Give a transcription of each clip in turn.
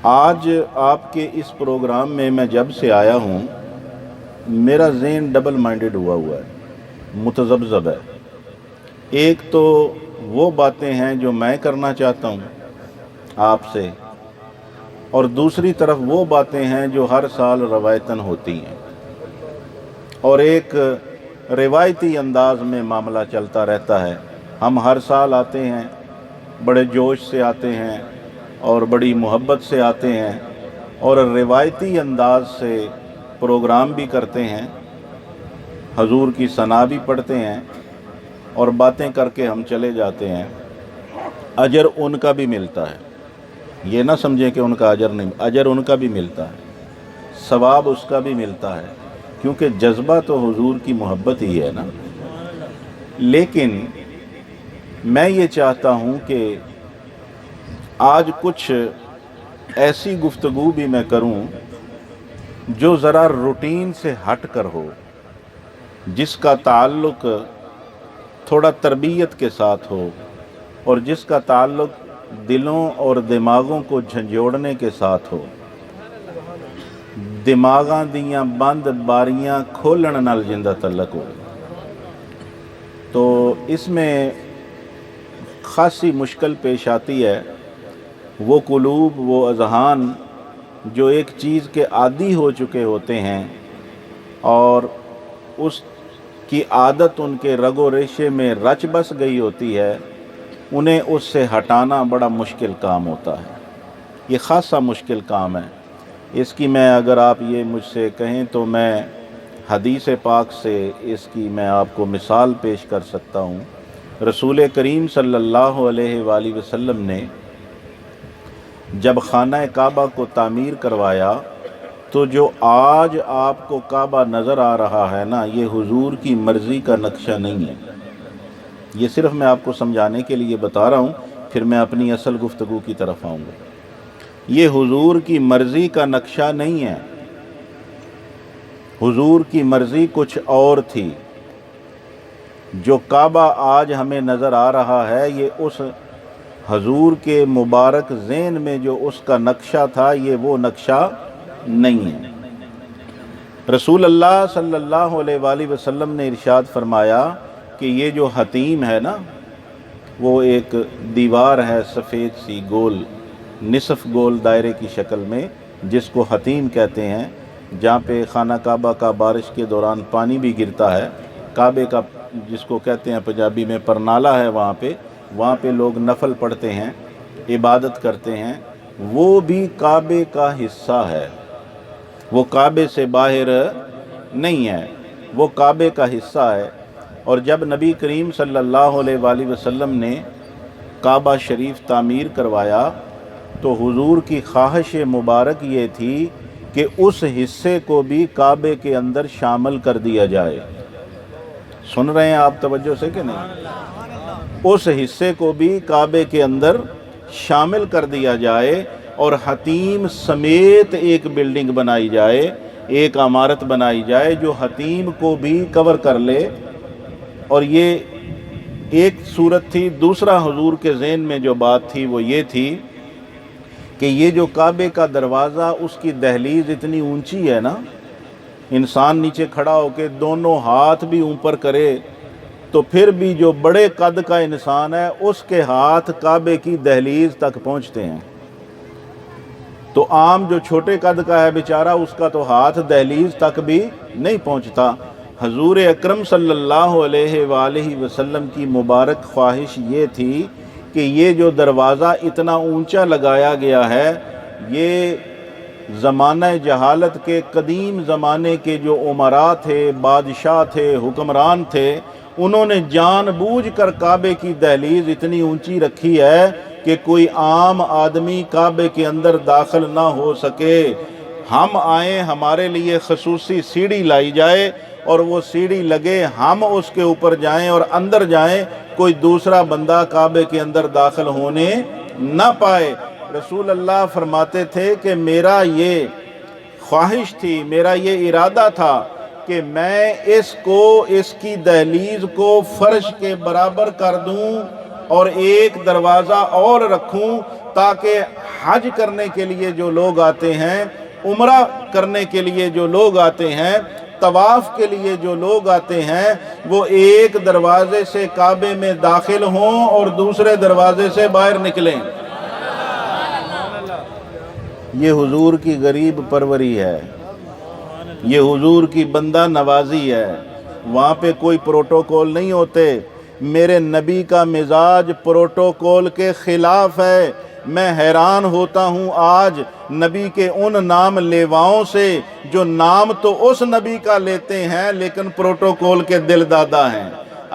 آج آپ کے اس پروگرام میں جب سے آیا ہوں میرا ذہن ڈبل مائنڈڈ ہوا ہے، متذبذب ہے۔ ایک تو وہ باتیں ہیں جو میں کرنا چاہتا ہوں آپ سے، اور دوسری طرف وہ باتیں ہیں جو ہر سال روایتاً ہوتی ہیں، اور ایک روایتی انداز میں معاملہ چلتا رہتا ہے۔ ہم ہر سال آتے ہیں، بڑے جوش سے آتے ہیں اور بڑی محبت سے آتے ہیں، اور روایتی انداز سے پروگرام بھی کرتے ہیں، حضور کی ثنا بھی پڑھتے ہیں اور باتیں کر کے ہم چلے جاتے ہیں۔ اجر ان کا بھی ملتا ہے، یہ نہ سمجھیں کہ ان کا اجر نہیں، اجر ان کا بھی ملتا ہے، ثواب اس کا بھی ملتا ہے، کیونکہ جذبہ تو حضور کی محبت ہی ہے نا۔ لیکن میں یہ چاہتا ہوں کہ آج کچھ ایسی گفتگو بھی میں کروں جو ذرا روٹین سے ہٹ کر ہو، جس کا تعلق تھوڑا تربیت کے ساتھ ہو، اور جس کا تعلق دلوں اور دماغوں کو جھنجھوڑنے کے ساتھ ہو۔ دماغاں دیاں بند باریاں کھولن نال جندہ تعلق ہو۔ تو اس میں خاصی مشکل پیش آتی ہے۔ وہ قلوب، وہ اذہان جو ایک چیز کے عادی ہو چکے ہوتے ہیں اور اس کی عادت ان کے رگ و ریشے میں رچ بس گئی ہوتی ہے، انہیں اس سے ہٹانا بڑا مشکل کام ہوتا ہے۔ یہ خاصا مشکل کام ہے۔ اس کی میں اگر آپ یہ مجھ سے کہیں تو میں حدیث پاک سے اس کی میں آپ کو مثال پیش کر سکتا ہوں۔ رسول کریم صلی اللہ علیہ وآلہ وسلم نے جب خانہ کعبہ کو تعمیر کروایا تو جو آج آپ کو کعبہ نظر آ رہا ہے نا، یہ حضور کی مرضی کا نقشہ نہیں ہے۔ یہ صرف میں آپ کو سمجھانے کے لیے بتا رہا ہوں، پھر میں اپنی اصل گفتگو کی طرف آؤں گا۔ یہ حضور کی مرضی کا نقشہ نہیں ہے، حضور کی مرضی کچھ اور تھی۔ جو کعبہ آج ہمیں نظر آ رہا ہے، یہ اس حضور کے مبارک ذہن میں جو اس کا نقشہ تھا، یہ وہ نقشہ نہیں ہے۔ رسول اللہ صلی اللہ علیہ وآلہ وسلم نے ارشاد فرمایا کہ یہ جو حتیم ہے نا، وہ ایک دیوار ہے سفید سی، گول، نصف گول دائرے کی شکل میں، جس کو حتیم کہتے ہیں، جہاں پہ خانہ کعبہ کا بارش کے دوران پانی بھی گرتا ہے۔ کعبے کا جس کو کہتے ہیں پنجابی میں پرنالا ہے، وہاں پہ لوگ نفل پڑھتے ہیں، عبادت کرتے ہیں۔ وہ بھی کعبے کا حصہ ہے، وہ کعبے سے باہر نہیں ہے، وہ کعبے کا حصہ ہے۔ اور جب نبی کریم صلی اللہ علیہ وآلہ وسلم نے کعبہ شریف تعمیر کروایا تو حضور کی خواہش مبارک یہ تھی کہ اس حصے کو بھی کعبے کے اندر شامل کر دیا جائے۔ سن رہے ہیں آپ توجہ سے کہ نہیں؟ اس حصے کو بھی کعبے کے اندر شامل کر دیا جائے، اور حتیم سمیت ایک بلڈنگ بنائی جائے، ایک عمارت بنائی جائے جو حتیم کو بھی کور کر لے۔ اور یہ ایک صورت تھی۔ دوسرا حضور کے ذہن میں جو بات تھی وہ یہ تھی کہ یہ جو کعبے کا دروازہ، اس کی دہلیز اتنی اونچی ہے نا، انسان نیچے کھڑا ہو کے دونوں ہاتھ بھی اوپر کرے تو پھر بھی جو بڑے قد کا انسان ہے اس کے ہاتھ کعبے کی دہلیز تک پہنچتے ہیں، تو عام جو چھوٹے قد کا ہے بیچارہ، اس کا تو ہاتھ دہلیز تک بھی نہیں پہنچتا۔ حضور اکرم صلی اللہ علیہ وآلہ وسلم کی مبارک خواہش یہ تھی کہ یہ جو دروازہ اتنا اونچا لگایا گیا ہے، یہ زمانہ جہالت کے قدیم زمانے کے جو امراء تھے، بادشاہ تھے، حکمران تھے، انہوں نے جان بوجھ کر کعبے کی دہلیز اتنی اونچی رکھی ہے کہ کوئی عام آدمی کعبے کے اندر داخل نہ ہو سکے۔ ہم آئیں، ہمارے لیے خصوصی سیڑھی لائی جائے اور وہ سیڑھی لگے، ہم اس کے اوپر جائیں اور اندر جائیں، کوئی دوسرا بندہ کعبے کے اندر داخل ہونے نہ پائے۔ رسول اللہ فرماتے تھے کہ میرا یہ خواہش تھی، میرا یہ ارادہ تھا کہ میں اس کی دہلیز کو فرش کے برابر کر دوں اور ایک دروازہ اور رکھوں تاکہ حج کرنے کے لیے جو لوگ آتے ہیں، عمرہ کرنے کے لیے جو لوگ آتے ہیں، طواف کے لیے جو لوگ آتے ہیں، وہ ایک دروازے سے کعبے میں داخل ہوں اور دوسرے دروازے سے باہر نکلیں۔ یہ حضور کی غریب پروری ہے، یہ حضور کی بندہ نوازی ہے۔ وہاں پہ کوئی پروٹوکول نہیں ہوتے۔ میرے نبی کا مزاج پروٹوکول کے خلاف ہے۔ میں حیران ہوتا ہوں آج نبی کے ان نام لیواؤں سے جو نام تو اس نبی کا لیتے ہیں لیکن پروٹوکول کے دل دادا ہیں۔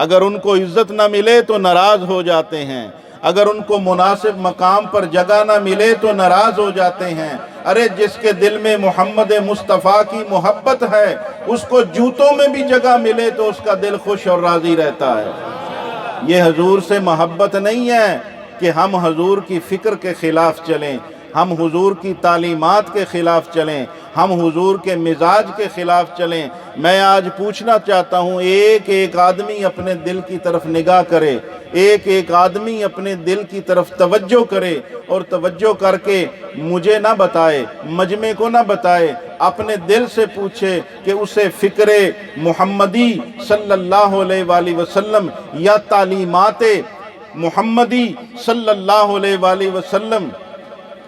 اگر ان کو عزت نہ ملے تو ناراض ہو جاتے ہیں، اگر ان کو مناسب مقام پر جگہ نہ ملے تو ناراض ہو جاتے ہیں۔ ارے جس کے دل میں محمد مصطفیٰ کی محبت ہے، اس کو جوتوں میں بھی جگہ ملے تو اس کا دل خوش اور راضی رہتا ہے۔ یہ حضور سے محبت نہیں ہے کہ ہم حضور کی فکر کے خلاف چلیں، ہم حضور کی تعلیمات کے خلاف چلیں، ہم حضور کے مزاج کے خلاف چلیں۔ میں آج پوچھنا چاہتا ہوں، ایک ایک آدمی اپنے دل کی طرف نگاہ کرے، ایک ایک آدمی اپنے دل کی طرف توجہ کرے اور توجہ کر کے مجھے نہ بتائے، مجمع کو نہ بتائے، اپنے دل سے پوچھے کہ اسے فکر محمدی صلی اللہ علیہ وآلہ وسلم یا تعلیمات محمدی صلی اللہ علیہ وآلہ وسلم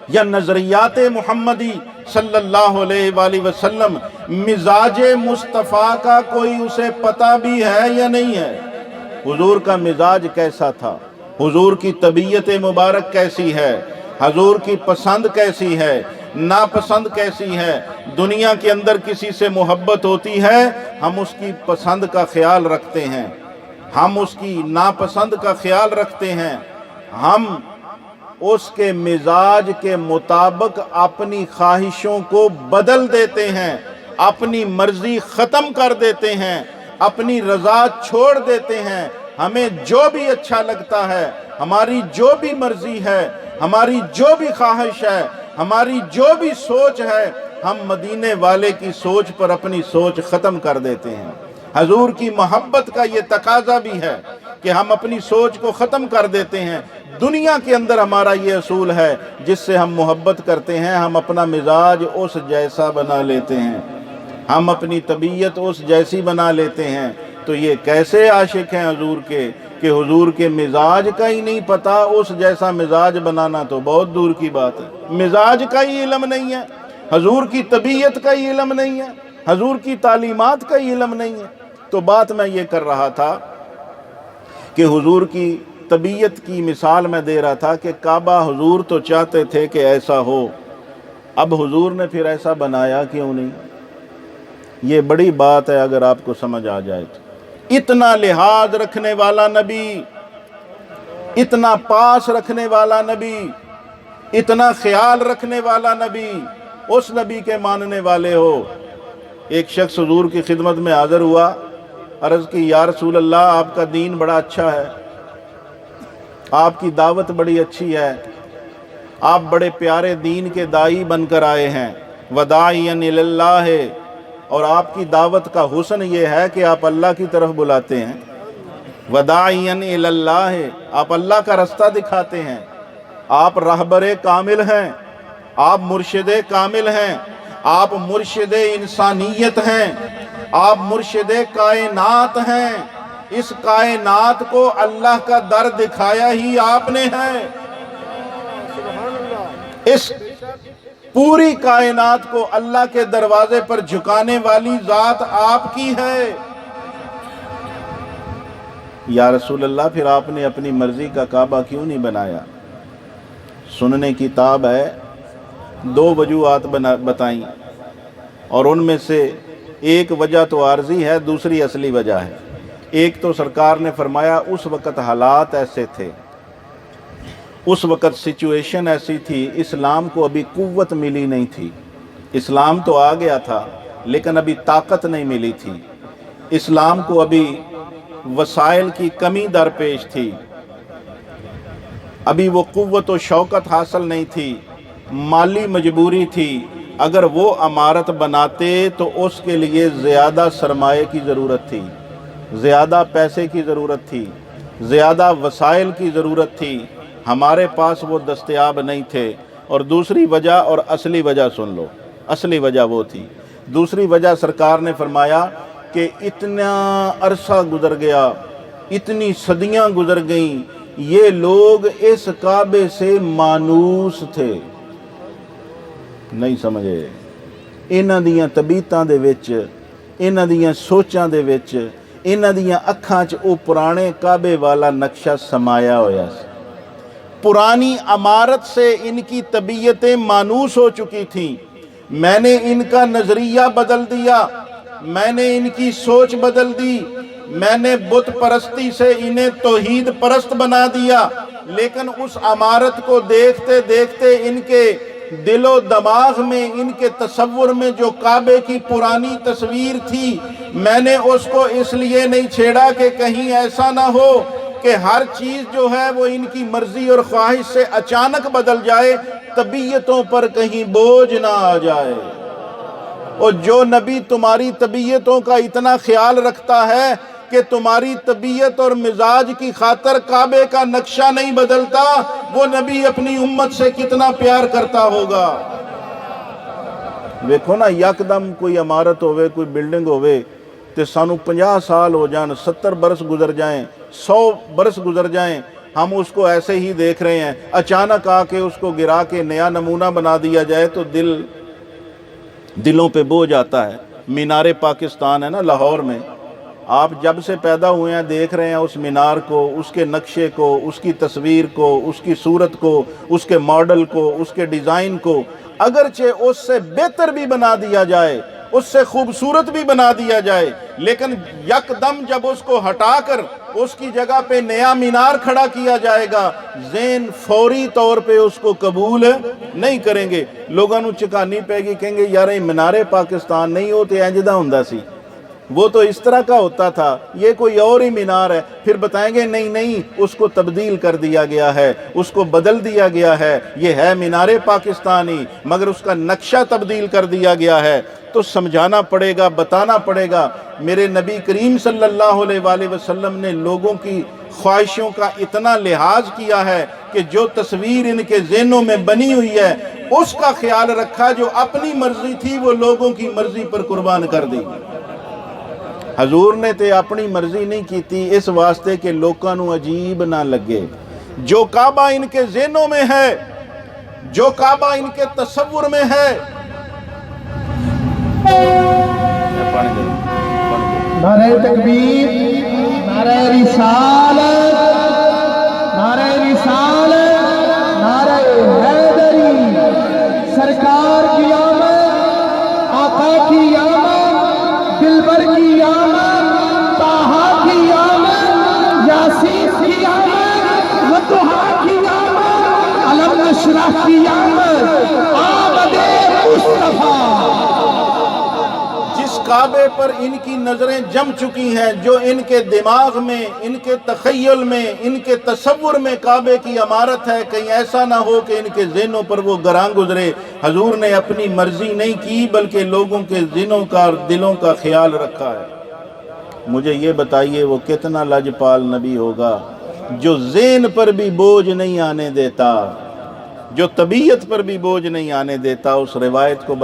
یا نظریات محمدی صلی اللہ علیہ وآلہ وسلم، مزاج مصطفیٰ کا کوئی اسے پتہ بھی ہے یا نہیں ہے؟ حضور کا مزاج کیسا تھا؟ حضور کی طبیعت مبارک کیسی ہے؟ حضور کی پسند کیسی ہے؟ ناپسند کیسی ہے؟ دنیا کے اندر کسی سے محبت ہوتی ہے، ہم اس کی پسند کا خیال رکھتے ہیں، ہم اس کی ناپسند کا خیال رکھتے ہیں، ہم اس کے مزاج کے مطابق اپنی خواہشوں کو بدل دیتے ہیں، اپنی مرضی ختم کر دیتے ہیں، اپنی رضا چھوڑ دیتے ہیں۔ ہمیں جو بھی اچھا لگتا ہے، ہماری جو بھی مرضی ہے، ہماری جو بھی خواہش ہے، ہماری جو بھی سوچ ہے، ہم مدینے والے کی سوچ پر اپنی سوچ ختم کر دیتے ہیں۔ حضور کی محبت کا یہ تقاضا بھی ہے کہ ہم اپنی سوچ کو ختم کر دیتے ہیں۔ دنیا کے اندر ہمارا یہ اصول ہے، جس سے ہم محبت کرتے ہیں ہم اپنا مزاج اس جیسا بنا لیتے ہیں، ہم اپنی طبیعت اس جیسی بنا لیتے ہیں۔ تو یہ کیسے عاشق ہیں حضور کے کہ حضور کے مزاج کا ہی نہیں پتہ، اس جیسا مزاج بنانا تو بہت دور کی بات ہے۔ مزاج کا ہی علم نہیں ہے، حضور کی طبیعت کا ہی علم نہیں ہے، حضور کی تعلیمات کا ہی علم نہیں ہے۔ تو بات میں یہ کر رہا تھا کہ حضور کی طبیعت کی مثال میں دے رہا تھا کہ کعبہ حضور تو چاہتے تھے کہ ایسا ہو، اب حضور نے پھر ایسا بنایا کیوں نہیں؟ یہ بڑی بات ہے اگر آپ کو سمجھ آ جائے تو۔ اتنا لحاظ رکھنے والا نبی، اتنا پاس رکھنے والا نبی، اتنا خیال رکھنے والا نبی، اس نبی کے ماننے والے ہو۔ ایک شخص حضور کی خدمت میں حاضر ہوا، عرض کی یا رسول اللہ آپ کا دین بڑا اچھا ہے، آپ کی دعوت بڑی اچھی ہے، آپ بڑے پیارے دین کے داعی بن کر آئے ہیں، وداعیا الی اللہ ہے، اور آپ کی دعوت کا حسن یہ ہے کہ آپ اللہ کی طرف بلاتے ہیں، وداعیا الی اللہ ہے، آپ اللہ کا رستہ دکھاتے ہیں، آپ رہبر کامل ہیں، آپ مرشد کامل ہیں، آپ مرشد انسانیت ہیں، آپ مرشد کائنات ہیں۔ اس کائنات کو اللہ کا در دکھایا ہی آپ نے ہے، اس پوری کائنات کو اللہ کے دروازے پر جھکانے والی ذات آپ کی ہے۔ یا رسول اللہ پھر آپ نے اپنی مرضی کا کعبہ کیوں نہیں بنایا؟ سننے کی تاب ہے، دو وجوہات بتائیں، اور ان میں سے ایک وجہ تو عارضی ہے، دوسری اصلی وجہ ہے۔ ایک تو سرکار نے فرمایا اس وقت حالات ایسے تھے، اس وقت سچویشن ایسی تھی، اسلام کو ابھی قوت ملی نہیں تھی، اسلام تو آ گیا تھا لیکن ابھی طاقت نہیں ملی تھی، اسلام کو ابھی وسائل کی کمی درپیش تھی، ابھی وہ قوت و شوکت حاصل نہیں تھی، مالی مجبوری تھی۔ اگر وہ عمارت بناتے تو اس کے لیے زیادہ سرمایے کی ضرورت تھی، زیادہ پیسے کی ضرورت تھی، زیادہ وسائل کی ضرورت تھی، ہمارے پاس وہ دستیاب نہیں تھے۔ اور دوسری وجہ اور اصلی وجہ سن لو، اصلی وجہ وہ تھی، دوسری وجہ سرکار نے فرمایا کہ اتنا عرصہ گزر گیا، اتنی صدیاں گزر گئیں، یہ لوگ اس کعبے سے مانوس تھے، نہیں سمجھے، انہاں دیاں طبیعتاں دے وچ، انہاں دیاں سوچاں دے وچ، انہاں دیاں اکھاں چ او پرانے کعبے والا نقشہ سمایا ہویا سی، پرانی عمارت سے ان کی طبیعتیں مانوس ہو چکی تھیں، میں نے ان کا نظریہ بدل دیا، میں نے ان کی سوچ بدل دی، میں نے بت پرستی سے انہیں توحید پرست بنا دیا، لیکن اس عمارت کو دیکھتے دیکھتے ان کے دل و دماغ میں، ان کے تصور میں جو کعبے کی پرانی تصویر تھی، میں نے اس کو اس لیے نہیں چھیڑا کہ کہیں ایسا نہ ہو کہ ہر چیز جو ہے وہ ان کی مرضی اور خواہش سے اچانک بدل جائے، طبیعتوں پر کہیں بوجھ نہ آ جائے۔ اور جو نبی تمہاری طبیعتوں کا اتنا خیال رکھتا ہے کہ تمہاری طبیعت اور مزاج کی خاطر کعبے کا نقشہ نہیں بدلتا، وہ نبی اپنی امت سے کتنا پیار کرتا ہوگا۔ دیکھو نا، یکدم کوئی عمارت ہوئے، کوئی بلڈنگ ہوئے تے سانو 50 سال ہو جان، 70 برس گزر جائیں، 100 برس گزر جائیں، ہم اس کو ایسے ہی دیکھ رہے ہیں، اچانک آ کے اس کو گرا کے نیا نمونہ بنا دیا جائے تو دلوں پہ بوجھ آتا ہے۔ مینار پاکستان ہے نا لاہور میں، آپ جب سے پیدا ہوئے ہیں دیکھ رہے ہیں اس مینار کو، اس کے نقشے کو، اس کی تصویر کو، اس کی صورت کو، اس کے ماڈل کو، اس کے ڈیزائن کو، اگرچہ اس سے بہتر بھی بنا دیا جائے، اس سے خوبصورت بھی بنا دیا جائے، لیکن یکدم جب اس کو ہٹا کر اس کی جگہ پہ نیا مینار کھڑا کیا جائے گا، ذہن فوری طور پہ اس کو قبول نہیں کریں گے، لوگوں نو چکانی پے گی، کہیں گے یار یہ مینار پاکستان نہیں ہوتے انجدہ ہوندا سی، وہ تو اس طرح کا ہوتا تھا، یہ کوئی اور ہی مینار ہے، پھر بتائیں گے نہیں نہیں اس کو تبدیل کر دیا گیا ہے، اس کو بدل دیا گیا ہے، یہ ہے مینار پاکستانی مگر اس کا نقشہ تبدیل کر دیا گیا ہے۔ تو سمجھانا پڑے گا، بتانا پڑے گا۔ میرے نبی کریم صلی اللہ علیہ وآلہ وسلم نے لوگوں کی خواہشوں کا اتنا لحاظ کیا ہے کہ جو تصویر ان کے ذہنوں میں بنی ہوئی ہے اس کا خیال رکھا، جو اپنی مرضی تھی وہ لوگوں کی مرضی پر قربان کر دی۔ حضور نے تے اپنی مرضی نہیں کیتی اس واسطے کہ لوکاں نو عجیب نہ لگے، جو کعبہ ان کے ذہنوں میں ہے، جو کعبہ ان کے تصور میں ہے۔ نعرہ تکبیر، نعرہ رسالت، نعرہ رسالت، نعرہ حیدری، سرکار کی آمد، آقا کی آمد، دلبر کی آمد، طٰہٰ کی آمد، یاسین کی آمد، وضحیٰ کی آمد، علم نشرح کی آمد، آمد مصطفیٰ۔ کعبے پر ان کی نظریں جم چکی ہیں، جو ان کے دماغ میں، ان کے تخیل میں، ان کے تصور میں کعبے کی عمارت ہے، کہیں ایسا نہ ہو کہ ان کے ذہنوں پر وہ گراں گزرے۔ حضور نے اپنی مرضی نہیں کی بلکہ لوگوں کے ذہنوں کا اور دلوں کا خیال رکھا ہے۔ مجھے یہ بتائیے وہ کتنا لاجپال نبی ہوگا جو ذہن پر بھی بوجھ نہیں آنے دیتا، جو طبیعت پر بھی بوجھ نہیں آنے دیتا، اس روایت کو